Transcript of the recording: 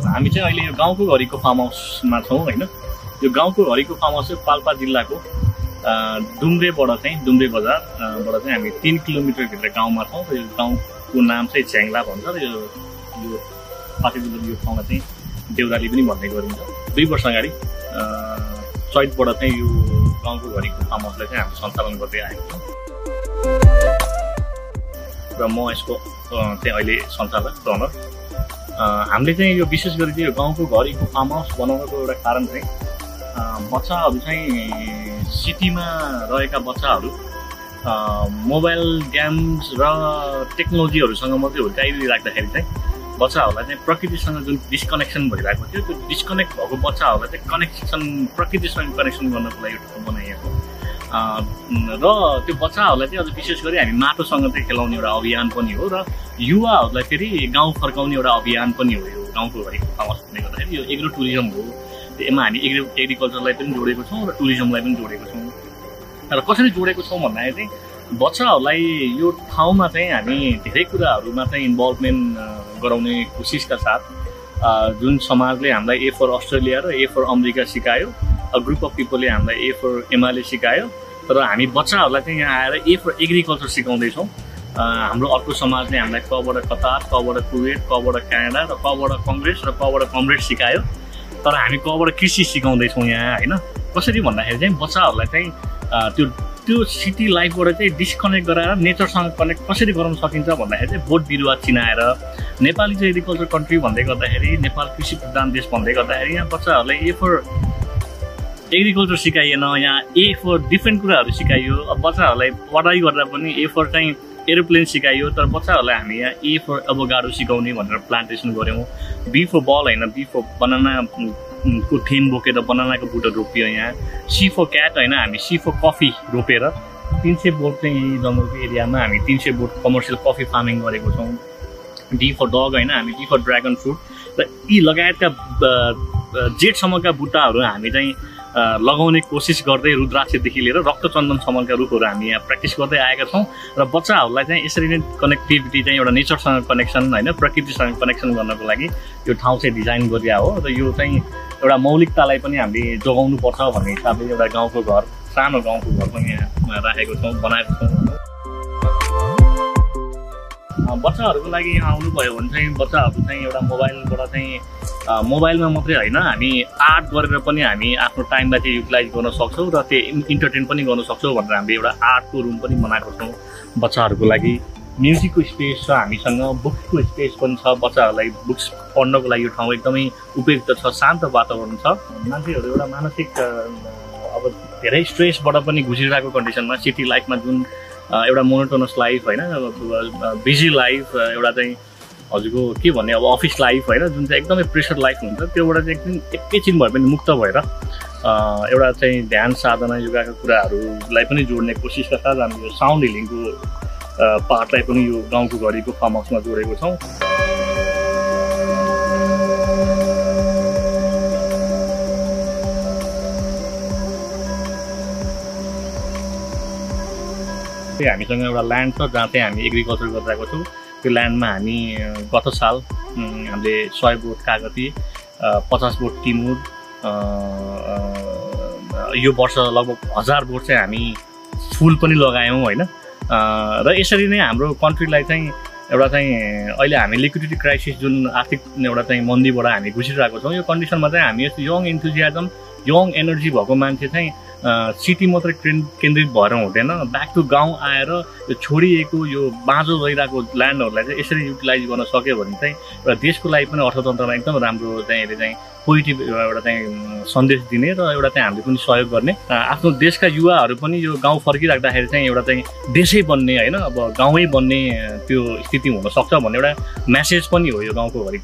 हामी चाहिँ अहिले यो गाउँको घरीको फार्म हाउसमा छौँ हैन। यो गाउँको घरीको फार्म हाउस चाहिँ पाल्पा जिल्लाको डुम्रेबाट चाहिँ डुम्रे बजारबाट चाहिँ हामी 3 किलोमिटर भित्र गाउँमा छौँ। र यो गाउँको नाम चाहिँ झ्याङ्ला भन्छ। र यो पार्टिकुलर यो ठाउँमा चाहिँ देउराली पनि भन्ने गरिन्छ। 2 वर्ष अगाडि चैतबाट चाहिँ यो गाउँको घरीको फार्म हाउसलाई चाहिँ हामी सञ्चालन गर्दै आएको छौँ र म यसको चाहिँ अहिले सञ्चालक रनर। हामीले चाहिँ यो विशेष गरी चाहिँ यो गाउँको घरीको फार्म हाउस बनाउनको एउटा कारण चाहिँ बच्चाहरू चाहिँ सिटीमा रहेका बच्चाहरू मोबाइल गेम्स र टेक्नोलोजीहरूसँग मात्रै हुर्काइराख्दाखेरि चाहिँ बच्चाहरूलाई चाहिँ प्रकृतिसँग जुन डिस्कनेक्सन भइरहेको थियो त्यो डिस्कनेक्ट भएको बच्चाहरूलाई चाहिँ कनेक्सन प्रकृतिसँग कनेक्सन गर्नको लागि एउटा ठाउँ बनाइएको र त्यो बच्चाहरूलाई चाहिँ अझ विशेष गरी हामी माटोसँग चाहिँ खेलाउने एउटा अभियान पनि हो र युवाहरूलाई फेरि गाउँ फर्काउने एउटा अभियान पनि हो। यो गाउँको घरीको फार्म हाउस भन्ने गर्दाखेरि यो एग्रो टुरिज्म हो। यसमा हामी एग्रिकल्चरलाई पनि जोडेको छौँ र टुरिज्मलाई पनि जोडेको छौँ। र कसरी जोडेको छौँ भन्दाखेरि चाहिँ बच्चाहरूलाई यो ठाउँमा चाहिँ हामी धेरै कुराहरूमा चाहिँ इन्भल्भमेन्ट गराउने कोसिसका साथ जुन समाजले हामीलाई ए फर अस्ट्रेलिया र ए फर अमेरिका सिकायो, अ ग्रुप अफ पिपलले हामीलाई ए फर एमआईले सिकायो, तर हामी बच्चाहरूलाई चाहिँ यहाँ आएर ए फर एग्रिकल्चर सिकाउँदैछौँ। हाम्रो अर्को समाजले हामीलाई कबाट कतार, कबाट कुवेत, कबाट क्यानाडा र कबाट कङ्ग्रेस र कबाट कमरेड सिकायो, तर हामी कबाट कृषि सिकाउँदैछौँ यहाँ हैन। कसरी भन्दाखेरि चाहिँ बच्चाहरूलाई चाहिँ त्यो सिटी लाइफबाट चाहिँ डिस्कनेक्ट गराएर नेचरसँग कनेक्ट कसरी गराउन सकिन्छ भन्दाखेरि चाहिँ बोट बिरुवा चिनाएर नेपाली चाहिँ एग्रिकल्चर कन्ट्री भन्दै गर्दाखेरि, नेपाल कृषि प्रधान देश भन्दै गर्दाखेरि यहाँ बच्चाहरूलाई ए फर एग्रिकल्चर सिकाइएन, यहाँ ए फर डिफ्रेन्ट कुराहरू सिकाइयो। अब बच्चाहरूलाई पढाइ गर्दा पनि ए फर चाहिँ एरोप्लेन सिकाइयो, तर बच्चाहरूलाई हामी यहाँ ए फर एभोकाडो सिकाउने भनेर प्लान्टेसन गऱ्यौँ। बी फर बल होइन, बी फर बनाना को थेम बोकेर बनानाको बुटहरू रोपियो। यहाँ सी फर क्याट होइन, हामी सी फर कफी रोपेर 300 बोट चाहिँ यही जङ्गलको एरियामा हामी 300 बोट कमर्सियल कफी फार्मिङ गरेको छौँ। डी फर डग होइन, हामी डी फर ड्रागन फ्रुट र यी लगायतका जेठसम्मका बुट्टाहरू हामी चाहिँ लगाउने कोसिस गर्दै रुद्राक्षदेखि लिएर रक्तचन्दनसम्मका रुखहरू हामी यहाँ प्र्याक्टिस गर्दै आएका छौँ। र बच्चाहरूलाई चाहिँ यसरी नै कनेक्टिभिटी चाहिँ एउटा नेचरसँग कनेक्सन होइन, प्रकृतिसँग कनेक्सन गर्नको लागि यो ठाउँ चाहिँ डिजाइन गरिया हो। र यो चाहिँ एउटा मौलिकतालाई पनि हामीले जोगाउनुपर्छ भन्ने हिसाबले एउटा गाउँको घर, सानो गाउँको घर पनि यहाँ राखेको छौँ, बनाएको छौँ। बच्चाहरूको लागि यहाँ आउनुभयो भने चाहिँ बच्चाहरू चाहिँ एउटा मोबाइलबाट चाहिँ मोबाइलमा मात्रै होइन, हामी आर्ट गरेर पनि हामी आफ्नो टाइमलाई चाहिँ युटिलाइज गर्न सक्छौँ र त्यो इन्टरटेन पनि गर्न सक्छौँ भनेर हामीले एउटा आर्टको रुम पनि बनाएको छौँ बच्चाहरूको लागि। म्युजिकको स्पेस छ हामीसँग, बुक्सको स्पेस पनि छ। बच्चाहरूलाई बुक्स पढ्नको लागि यो ठाउँ एकदमै उपयुक्त छ, शान्त वातावरण छ। मान्छेहरू एउटा मानसिक अब धेरै स्ट्रेसबाट पनि गुजिरहेको कन्डिसनमा सिटी लाइफमा जुन एउटा मोनोटोनस लाइफ होइन, बिजी लाइफ, एउटा चाहिँ हजुरको के भन्ने अब अफिस लाइफ होइन, जुन चाहिँ एकदमै प्रेसर लाइफ हुन्छ, त्योबाट चाहिँ एकदम एकैछिन भए पनि मुक्त भएर एउटा चाहिँ ध्यान साधना योगाका कुराहरूलाई पनि जोड्ने कोसिसका साथ हामी यो साउन्ड हिलिङको पार्टलाई पनि यो गाउँको घरीको फार्म हाउसमा जोडेको छौँ। हामीसँग एउटा ल्यान्ड छ जहाँ चाहिँ हामी एग्रिकल्चर गरिरहेको छौँ। त्यो ल्यान्डमा हामी गत साल हामीले 100 बोट कागती, 50 बोट टिमुर, यो वर्ष लगभग 1000 बोट चाहिँ हामी फुल पनि लगायौँ होइन। र यसरी नै हाम्रो कन्ट्रीलाई चाहिँ एउटा चाहिँ अहिले हामी लिक्विडिटी क्राइसिस जुन आर्थिक एउटा चाहिँ मन्दीबाट हामी गुजिरहेको छौँ, यो कन्डिसनमा चाहिँ हामी यस्तो यङ इन्थुजियाजम, यङ एनर्जी भएको मान्छे चाहिँ सिटी मात्रै केन्द्रित भएर हुँदैन, ब्याक टु गाउँ आएर यो छोडिएको यो बाँझो रहिरहेको ल्यान्डहरूलाई चाहिँ यसरी युटिलाइज गर्न सक्यो भने चाहिँ एउटा देशको लागि पनि अर्थतन्त्रमा एकदम राम्रो चाहिँ यसले चाहिँ पोजिटिभ एउटा चाहिँ सन्देश दिने र एउटा चाहिँ हामीले पनि सहयोग गर्ने, आफ्नो देशका युवाहरू पनि यो गाउँ फर्किराख्दाखेरि चाहिँ एउटा चाहिँ देशै बन्ने होइन, अब गाउँै बन्ने त्यो स्थिति हुनसक्छ भन्ने एउटा म्यासेज पनि हो यो गाउँको घरी।